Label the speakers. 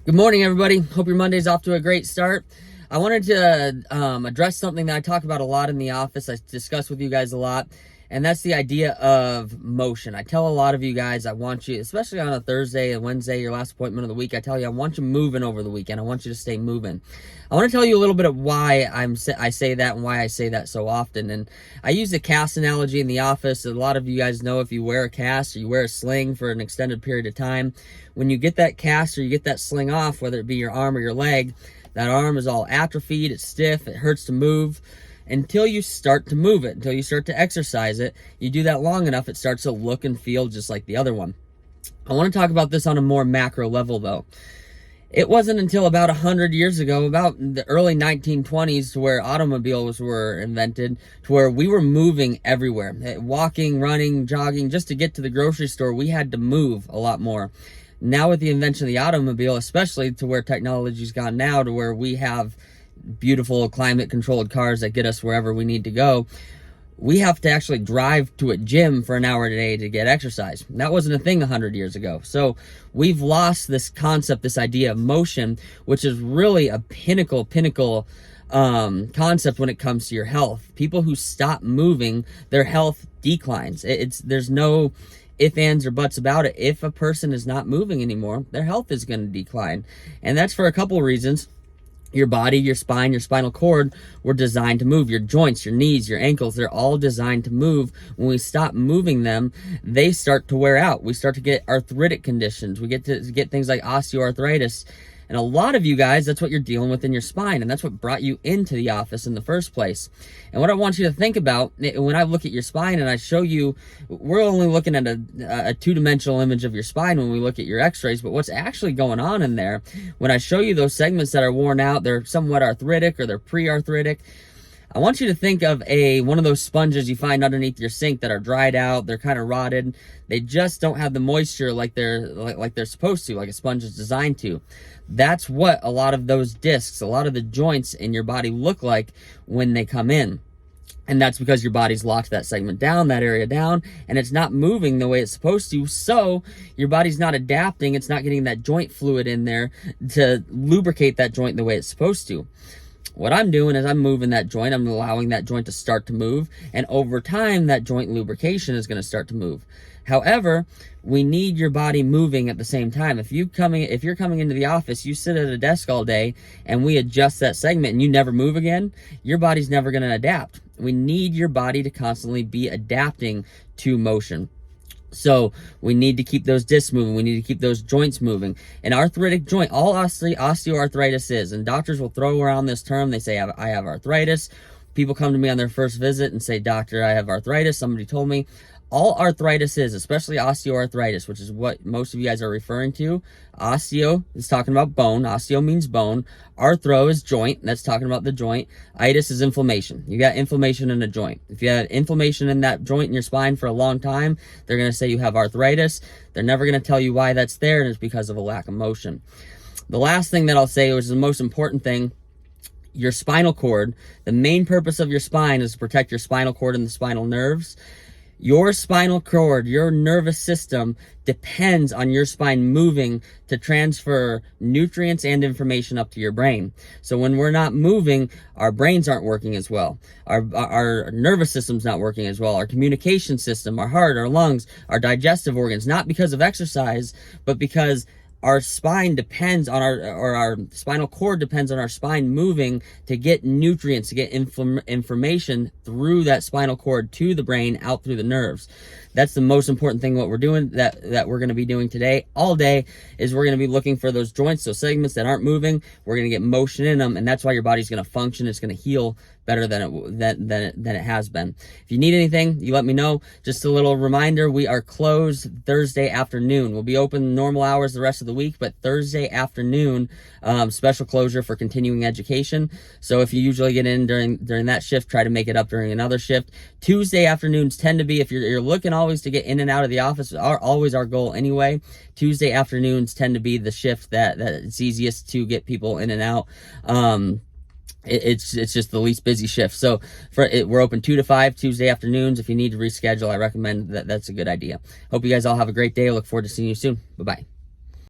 Speaker 1: Good morning, everybody. Hope your Monday's off to a great start. I wanted to address something that I talk about a lot in the office. I discuss with you guys a lot, and that's the idea of motion. I tell a lot of you guys, I want you, especially on a Thursday and Wednesday, your last appointment of the week, I tell you, I want you moving over the weekend. I want you to stay moving. I want to tell you a little bit of why I say that and why I say that so often. And I use the cast analogy in the office. A lot of you guys know if you wear a cast or you wear a sling for an extended period of time, when you get that cast or you get that sling off, whether it be your arm or your leg, that arm is all atrophied, it's stiff, it hurts to move. Until you start to move it, until you start to exercise it, you do that long enough, it starts to look and feel just like the other one. I want to talk about this on a more macro level, though. It wasn't until about 100 years ago, about the early 1920s, to where automobiles were invented, to where we were moving everywhere. Walking, running, jogging, just to get to the grocery store, we had to move a lot more. Now with the invention of the automobile, especially to where technology's gone now, to where we have beautiful climate-controlled cars that get us wherever we need to go, we have to actually drive to a gym for an hour a day to get exercise. That wasn't a thing 100 years ago. So we've lost this concept, this idea of motion, which is really a pinnacle concept when it comes to your health. People who stop moving, their health declines. There's no if, ands, or buts about it. If a person is not moving anymore, their health is going to decline. And that's for a couple of reasons. Your body, your spine, your spinal cord were designed to move. Your joints, your knees, your ankles, they're all designed to move. When we stop moving them, they start to wear out. We start to get arthritic conditions. We get things like osteoarthritis. And a lot of you guys, that's what you're dealing with in your spine, and that's what brought you into the office in the first place. And what I want you to think about, when I look at your spine and I show you, we're only looking at a two-dimensional image of your spine when we look at your x-rays, but what's actually going on in there, when I show you those segments that are worn out, they're somewhat arthritic or they're pre-arthritic, I want you to think of one of those sponges you find underneath your sink that are dried out, they're kind of rotted, they just don't have the moisture like they're supposed to, like a sponge is designed to. That's what a lot of those discs, a lot of the joints in your body look like when they come in. And that's because your body's locked that segment down, that area down, and it's not moving the way it's supposed to. So your body's not adapting, it's not getting that joint fluid in there to lubricate that joint the way it's supposed to. What I'm doing is I'm moving that joint, I'm allowing that joint to start to move, and over time that joint lubrication is going to start to move. However, we need your body moving at the same time. If you're coming into the office, you sit at a desk all day and we adjust that segment and you never move again, your body's never going to adapt. We need your body to constantly be adapting to motion. So we need to keep those discs moving. We need to keep those joints moving. An arthritic joint, all osteoarthritis is, and doctors will throw around this term. They say, I have arthritis. People come to me on their first visit and say, doctor, I have arthritis. Somebody told me. All arthritis is, especially osteoarthritis, which is what most of you guys are referring to. Osteo is talking about bone. Osteo means bone. Arthro is joint. That's talking about the joint. Itis is inflammation. You got inflammation in a joint. If you have inflammation in that joint in your spine for a long time, they're going to say you have arthritis. They're never going to tell you why that's there, and it's because of a lack of motion. The last thing that I'll say, which is the most important thing, your spinal cord. The main purpose of your spine is to protect your spinal cord and the spinal nerves. Your spinal cord, your nervous system depends on your spine moving to transfer nutrients and information up to your brain. So when we're not moving, our brains aren't working as well. Our nervous system's not working as well. Our communication system, our heart, our lungs, our digestive organs, not because of exercise, but because our spine depends on our spinal cord depends on our spine moving to get nutrients, to get information through that spinal cord to the brain, out through the nerves. That's the most important thing. What we're doing, that we're going to be doing today, all day, is we're going to be looking for those joints, those segments that aren't moving. We're going to get motion in them, and that's why your body's going to function. It's going to heal better than it has been. If you need anything, you let me know. Just a little reminder, we are closed Thursday afternoon. We'll be open normal hours the rest of the week, but Thursday afternoon, special closure for continuing education. So if you usually get in during that shift, try to make it up during another shift. Tuesday afternoons tend to be, if you're looking always to get in and out of the office, are always our goal anyway. Tuesday afternoons tend to be the shift that it's easiest to get people in and out. It's just the least busy shift. So we're open 2 to 5 Tuesday afternoons. If you need to reschedule, I recommend that's a good idea. Hope you guys all have a great day. I look forward to seeing you soon. Bye-bye.